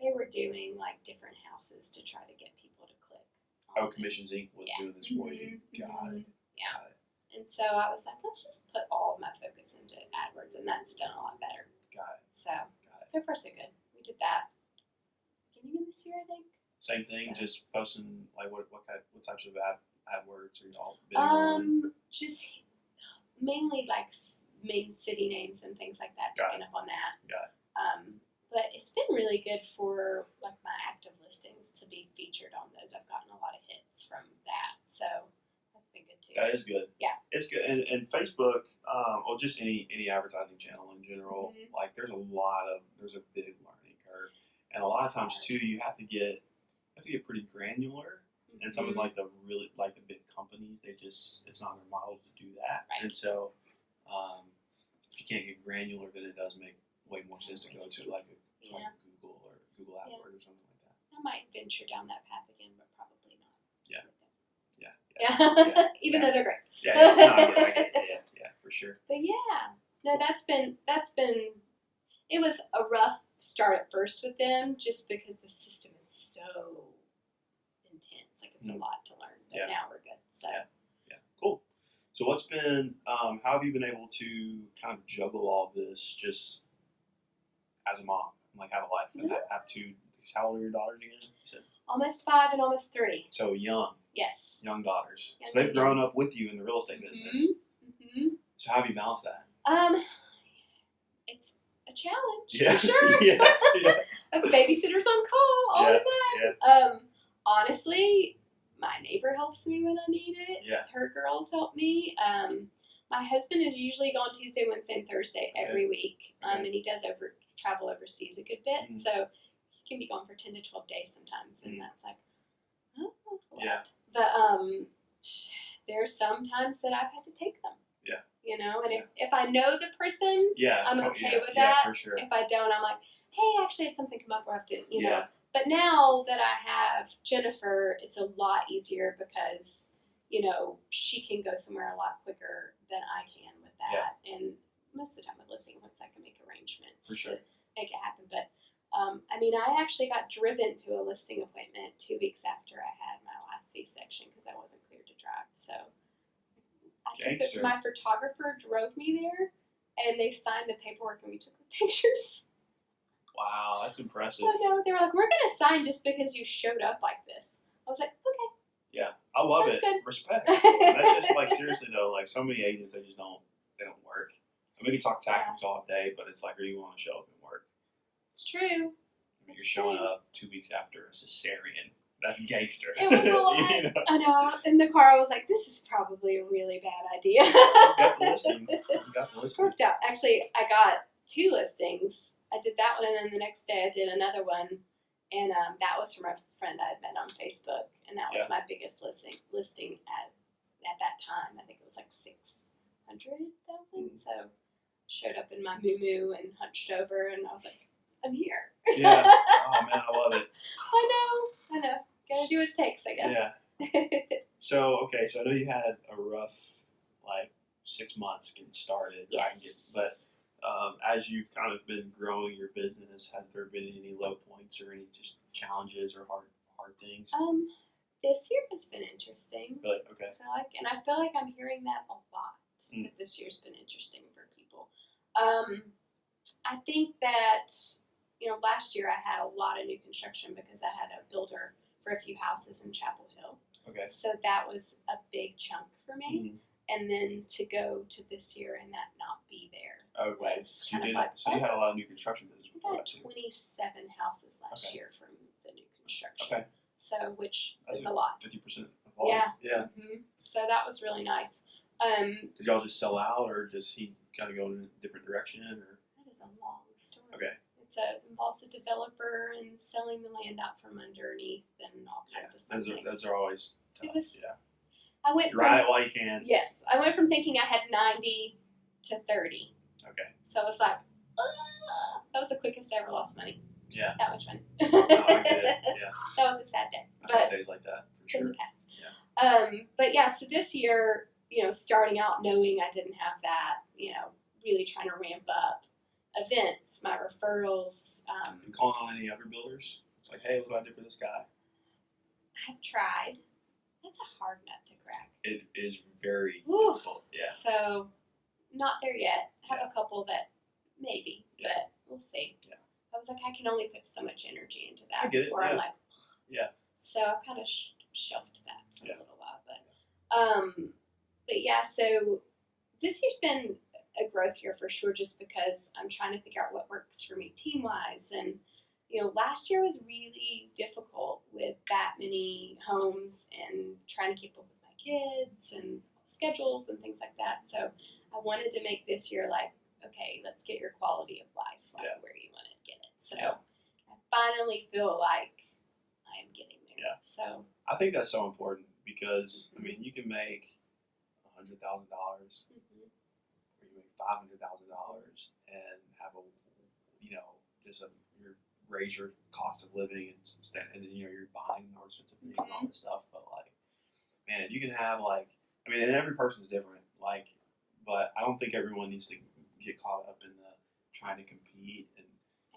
They were doing like different houses to try to get people to click. Oh, Commissions Inc. was doing this for you. Got it. Yeah. Got it. And so I was like, let's just put all of my focus into AdWords, and that's done a lot better. Got it. So, Got it. so far so good. We did that beginning of this year, I think. Same thing, So. just posting like what types of AdWords are y'all bidding on? Just mainly like main city names and things like that. Got Picking up on that. Got But it's been really good for like my active listings to be featured on those. I've gotten a lot of hits from that, so that's been good too. That is good. Yeah. It's good. And Facebook, or just any advertising channel in general, Mhm. like there's a big learning curve. And a lot of times too, you have to get pretty granular. And some of Mhm. like the big companies, it's not their model to do that. Right. And so if you can't get granular, then it does make way more sense to go to like Google or Google AdWords or something like that. I might venture down that path again, but probably not. Yeah. with them. Yeah. Yeah. Even though they're great. Yeah, no, I get it. Yeah, for sure. But yeah, no, that's been. It was a rough start at first with them, just because the system is so intense. Like it's a lot to learn. But Yeah. now we're good. So Yeah, cool. So what's been, how have you been able to kind of juggle all this just as a mom? Like have a life and have two, how old are your daughters again? You said? almost 5 and almost 3. So young Yes. daughters. Young So they've and grown up with you in the real estate business. Mm-hmm. So how have you balanced that? It's a challenge Yeah. for sure. yeah. Babysitters on call all the time. Yeah. Honestly, my neighbor helps me when I need it. Yeah. Her girls help me. My husband is usually gone Tuesday, Wednesday, and Thursday every week, Okay. and he does travel overseas a good bit. Mhm. So he can be gone for 10 to 12 days sometimes, and Mhm. that's like, oh, that's a lot. Yeah. But there's some times that I've had to take them. Yeah. And if I know the person, Yeah. I'm oh, okay yeah, with yeah, that. for sure. If I don't, I'm like, hey, actually, had something come up where I have to, you know. Yeah. But now that I have Jennifer, it's a lot easier because, she can go somewhere a lot quicker than I can with that. And most of the time with listing appointments, I can make arrangements For sure. to make it happen. But, I actually got driven to a listing appointment 2 weeks after I had my last C-section because I wasn't cleared to drive. So Gangster. my photographer drove me there, and they signed the paperwork, and we took the pictures. Wow, that's impressive. I know. They were like, we're going to sign just because you showed up like this. I was like, okay. Yeah, I love Sounds it. good. Respect. That's just like seriously though. Like so many agents, they don't work. I mean, we can talk tactics all day, but it's like, are you want to show up and work? It's true. I mean, you're It's showing true. up 2 weeks after a cesarean. That's gangster. It was a lot. You know? I know. In the car, I was like, this is probably a really bad idea. You got the listing. You got the listing. Worked out. Actually, I got 2 listings. I did that one, and then the next day I did another one, and that was from a friend I had met on Facebook, and that was my biggest listing at that time. I think it was like 600,000. Mm-hmm. So showed up in my moo and hunched over, and I was like, I'm here. Yeah. Oh man, I love it. I know. Gotta do what it takes, I guess. Yeah. So I know you had a rough 6 months getting started. Yes. But as you've kind of been growing your business, has there been any low points or any just challenges or hard things? This year has been interesting. Really? Okay. I feel like I'm hearing that a lot. That this year's been interesting for people. I think that last year I had a lot of new construction because I had a builder for a few houses in Chapel Hill. Okay. So that was a big chunk for me. and then to go to this year and that not be there Okay. was So kind you of did. like, So you had a lot of new construction business we before got that too. 27 houses last Okay. year from the new construction. Okay. So, which That's is a lot. 50% of volume. Yeah. So that was really nice. Did y'all just sell out, or just he kind of go in a different direction, or? That is a long story. Okay. Involves a developer and selling the land out from underneath and all kinds of fun things. Those are always tough. It was- yeah. I went You from ride it while you can. yes, I went from thinking I had 90 to 30. Okay. So it was like, that was the quickest I ever lost money. Yeah. That much money. No, I get it. Yeah. That was a sad day, I but had days like that for it's in sure. the past. But yeah, so this year, starting out knowing I didn't have that, really trying to ramp up events, my referrals. You calling on any other builders? It's like, hey, look what I did for this guy. I've tried. That's a hard nut to crack. It is very Whew. difficult. Yeah. So, not there yet. I have a couple that maybe, but we'll see. Yeah. I was like, I can only put so much energy into that I get it, before I'm yeah. like, Yeah. So I kind of shelved that for Yeah. a little while, but yeah. So this year's been a growth year for sure, just because I'm trying to figure out what works for me team wise, and last year was really difficult with that many homes and trying to keep up with my kids and schedules and things like that. So I wanted to make this year like, okay, let's get your quality of life where you want to get it. So I finally feel like I am getting there. Yeah. So I think that's so important because I mean, you can make $100,000 or you make $500,000 and have just you raise your cost of living and you're buying more expensive things and all this stuff. But like, man, you can have and every person's different. But I don't think everyone needs to get caught up in the trying to compete and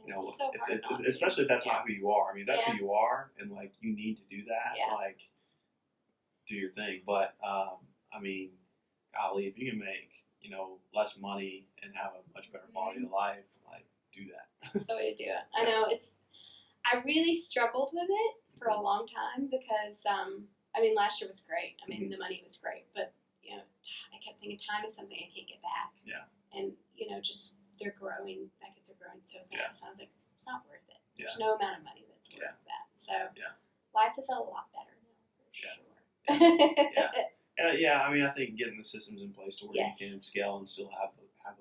it's so hard not to. especially if that's not who you are. I mean, if that's Yeah. who you are, and you need to do that. Yeah. Do your thing. But golly, if you can make less money and have a much better quality of life, do that. That's the way to do it. I know I really struggled with it for a long time because last year was great. The money was great, but I kept thinking time is something I can't get back. Yeah. And just they're growing. My kids are growing so fast. Yeah. I was like, it's not worth it. Yeah. There's no amount of money that's worth that. So life is a lot better now for sure. Yeah. I think getting the systems in place to where Yes. you can scale and still have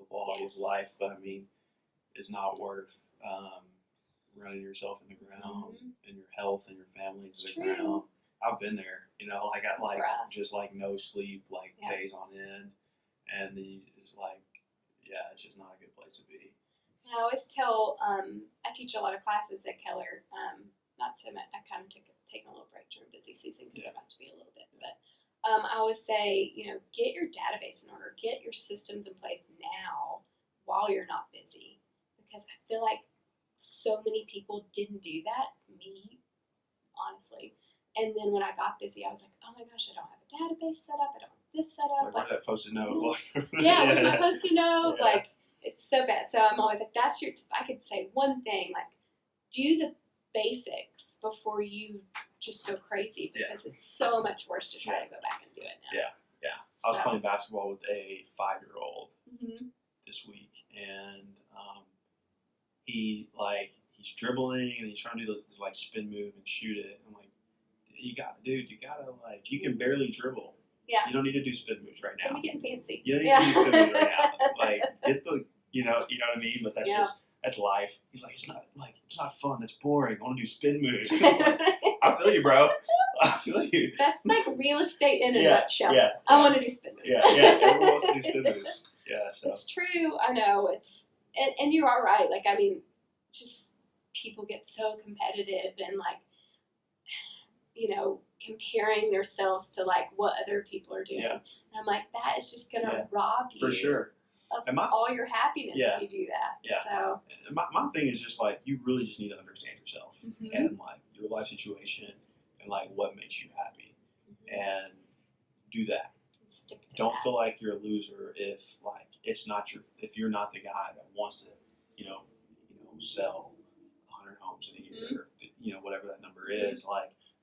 a quality of life, but it's not worth running yourself in the ground and your health and your family into the True. ground. I've been there, I got It's rough. just no sleep, days on end, and then you just it's just not a good place to be. I always tell, I teach a lot of classes at Keller. Not so much, I kind of taken a little break during busy season because I got to be a little bit. But I always say, get your database in order, get your systems in place now while you're not busy. Because I feel like so many people didn't do that, me, honestly. And then when I got busy, I was like, oh my gosh, I don't have a database set up, I don't have this set up. Like that post-it note. Yeah, with my post-it note, Yeah. It's so bad. So I'm always like, if I could say one thing, do the basics before you just go crazy, because it's so much worse to try to go back and do it now. Yeah. I was playing basketball with a 5-year-old this week, and he's dribbling and he's trying to do this spin move and shoot it. I'm like, you can barely dribble. Yeah. You don't need to do spin moves right now. Don't be getting fancy. You don't need to do spin moves right now. Get the, you know what I mean? But that's life. He's like, it's not fun. That's boring. I want to do spin moves. I feel you, bro. I feel you. That's like real estate in a nutshell. Yeah. I want to do spin moves. Yeah. Everyone wants to do spin moves. Yeah. So. It's true. I know. And you are right. Just people get so competitive and comparing themselves to what other people are doing. Yeah. And I'm like, that is just going to rob you For sure. of And all your happiness if you do that. Yeah. So My thing is just you really just need to understand yourself and your life situation and what makes you happy and do that. stick to Don't that. feel like you're a loser if if you're not the guy that wants to sell 100 homes in a year or whatever that number is.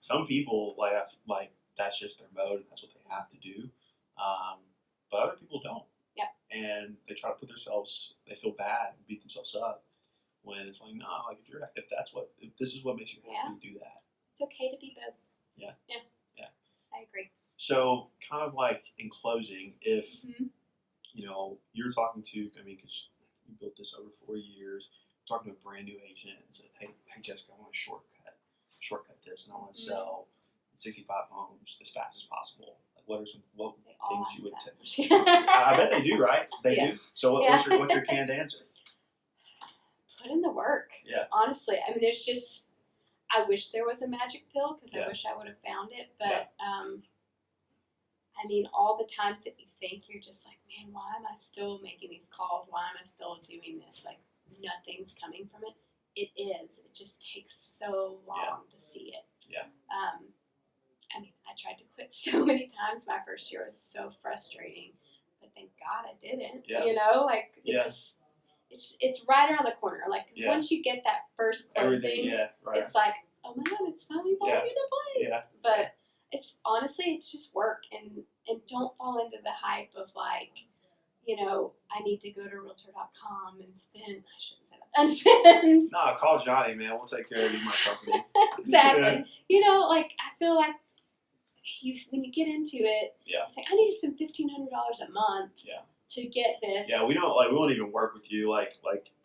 Some people that's just their mode and that's what they have to do. but other people don't. Yep. And they try to they feel bad and beat themselves up when it's like, no, like if this is what makes you happy, do that. It's okay to be both. Yeah. I agree. So kind of like in closing, if, Mm-hmm. you're talking to, because you built this over 4 years, talking to a brand new agent and said, hey Jessica, I want to shortcut this, and I want to sell 65 homes as fast as possible. Like, what They all things you would ask take? that. I bet they do, right? They do. So what's your canned answer? Put in the work. Yeah. Honestly, I mean, there's just, I wish there was a magic pill because Yeah. I wish I would have found it. But, I mean, all the times that you think you're just like, man, why am I still making these calls? Why am I still doing this? Like, nothing's coming from it. It is. It just takes so long to see it. Yeah. I mean, I tried to quit so many times. My first year was so frustrating, but thank God I didn't. Yeah. Like it just, it's right around the corner. Like, because once you get that first closing, it's like, oh my God, it's finally falling into place. Yeah. But it's honestly, it's just work, and don't fall into the hype of like, I need to go to Realtor.com and spend. I shouldn't say that. And spend. No, call Johnny, man. We'll take care of you, my company. Exactly. Like I feel like when you get into it, it's like I need to spend $1,500 a month to get this. Yeah, we won't even work with you.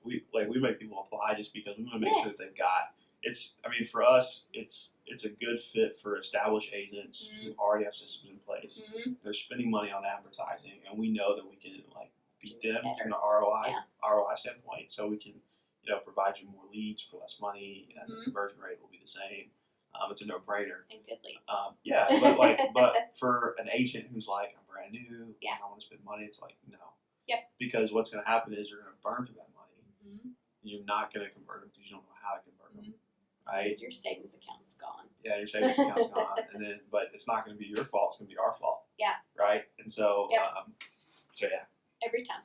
We make people apply just because we want to make sure that they've got. For us, it's a good fit for established agents who already have systems in place. Mm-hmm. They're spending money on advertising, and we know that we can beat them from the ROI standpoint. So we can provide you more leads for less money, and the conversion rate will be the same. It's a no-brainer. And good leads. But for an agent who's like, I'm brand new, I want to spend money, it's like, no. Yep. Because what's going to happen is you're going to burn through that money. Mm-hmm. You're not going to convert them because you don't know how to convert them. Right? Your savings account's gone. Yeah, your savings account's gone, but it's not going to be your fault. It's going to be our fault. Yeah. Right. And so, every time.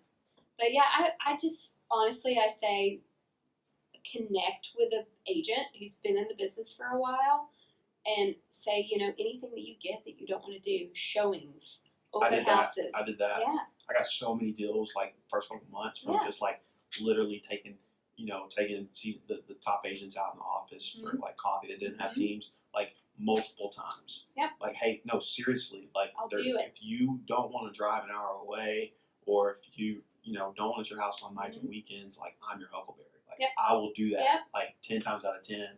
But I just honestly, I say, connect with an agent who's been in the business for a while, and say, anything that you get that you don't want to do, showings, open houses. I did that. Yeah. I got so many deals first couple months from just literally taking the top agents out in the office for coffee that didn't have teams multiple times. Yep. Hey, no, seriously, I'll do it. If you don't want to drive an hour away, or if you don't want your house on nights and weekends, I'm your Huckleberry. I will do that 10 times out of 10.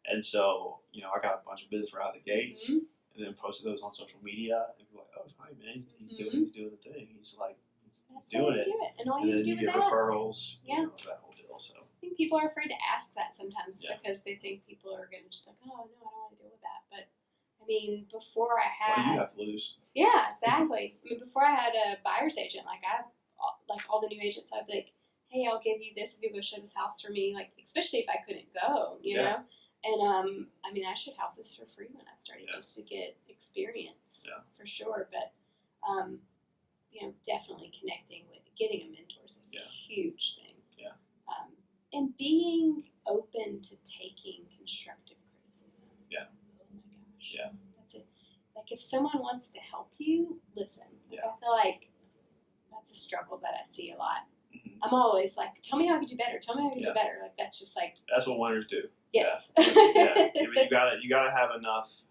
And so, I got a bunch of business right out of the gates, and then posted those on social media, and people were like, oh, Johnny, man, he's doing the thing. He's doing it. And all And you then do you is get ask. referrals, Yeah. that whole deal. So I think people are afraid to ask that sometimes because they think people are going to just oh, no, I don't want to deal with that. But, before I had... what do you have to lose? Yeah, exactly. Before I had a buyer's agent, all the new agents, I'd be like, hey, I'll give you this if you go show this house for me, especially if I couldn't go, you know? And, I showed houses for free when I started just to get experience, for sure. But, definitely connecting with, getting a mentor is a huge thing. Yeah. And being open to taking constructive criticism. Yeah. Oh my gosh. Yeah. That's it. If someone wants to help you, listen. I feel like that's a struggle that I see a lot. Mm-hmm. I'm always tell me how I can do better. Tell me how I can do better. That's just that's what winners do. Yes. Yeah. You gotta have enough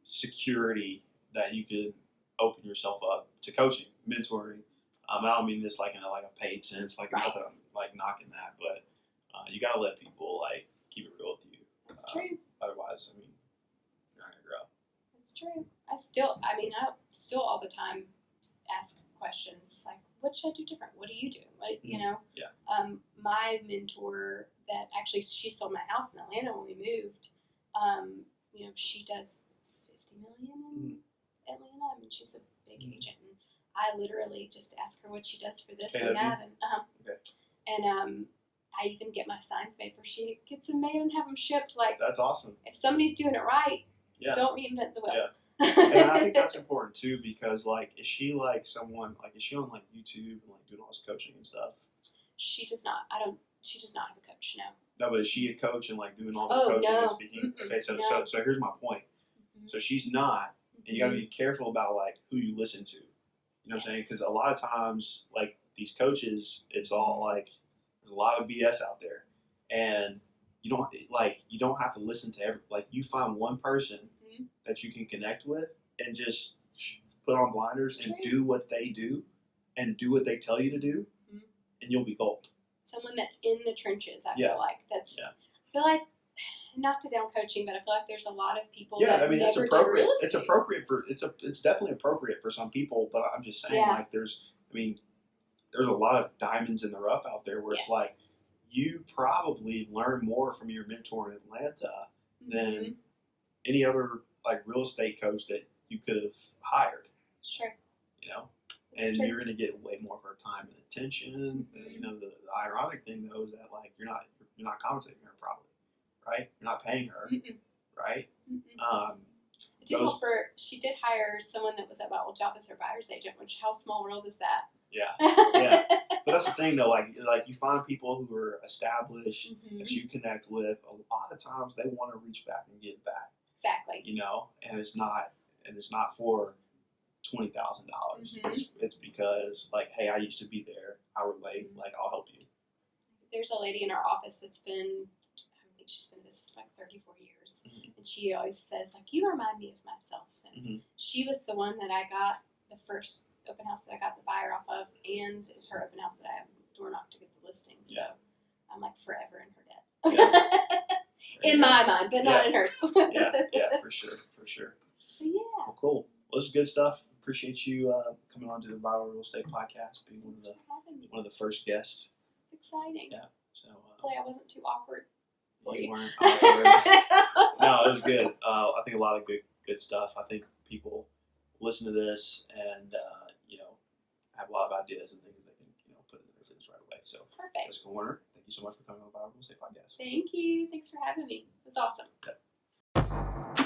security that you can open yourself up to coaching, mentoring. I don't mean this in a paid sense, not that I'm knocking that, but you gotta let people keep it real with you. That's true. Otherwise, you're not gonna grow. That's true. I still all the time ask questions what should I do different? What do you do? My mentor that actually, she sold my house in Atlanta when we moved. She does $50 million in Atlanta. She's a big agent, and I literally just ask her what she does for this and that, and I even get my signs made where she gets them made and have them shipped. That's awesome. If somebody's doing it right, don't reinvent the wheel. Yeah. And I think that's important too, because is she someone is she on YouTube and doing all this coaching and stuff? She does not. She does not have a coach. No. No, but is she a coach and doing all this coaching and speaking? Okay, so here's my point. So she's not, and you got to be careful about who you listen to, You know what I'm saying? Yes. Because a lot of times, like these coaches, it's all like there's a lot of BS out there, and you don't have to listen to every. Like you find one person Mhm. that you can connect with, and just put on blinders and True. do what they do, and do what they tell you to do, Mhm. and you'll be gold. Someone that's in the trenches. I Yeah. feel like that's. Yeah. I feel like not to down coaching, but I feel like there's a lot of people Yeah, that I mean it's never did appropriate. real It's estate. appropriate for it's definitely appropriate for some people, but I'm just saying Yeah. like there's a lot of diamonds in the rough out there where Yes. it's like you probably learn more from your mentor in Atlanta than Mhm. any other like real estate coach that you could have hired, Sure. you know. That's And true. you're going to get way more of her time and attention. Mhm. You know, the ironic thing though is that like you're not compensating her probably, right? You're not paying her, Mm-mm. right? Mm-mm. It did help her. She did hire someone that was at my old job as her buyer's agent. Which how small world is that? Yeah, yeah. But that's the thing though, like you find people who are established Mhm. that you connect with. A lot of times they want to reach back and give back, Exactly. you know, and it's not for $20,000. Mhm. It's because like, hey, I used to be there. I relate. Like I'll help you. There's a lady in our office that's been. I think she's been in business like 34 years, Mhm. and she always says like, "You remind me of myself." And Mhm. she was the one that I got the first open house that I got the buyer off of, and it was her open house that I door knocked to get the listing. So Yeah. I'm like forever in her debt. There In you go. my mind, but not in hers. Yeah, for sure. But yeah. Well, cool. Well, this is good stuff. Appreciate you coming on to the Vital Real Estate Podcast, being Thanks for having me. one of the first guests. It's exciting. Yeah. So Hopefully I wasn't too awkward for you you. weren't awkward. No, it was good. I think a lot of good stuff. I think people listen to this and have a lot of ideas and things they can put in their business right away. So, Perfect. Jessica Warner, thank you so much for coming on the Vital Real Estate Podcast. Thank you. Thanks for having me. It was awesome. Yeah.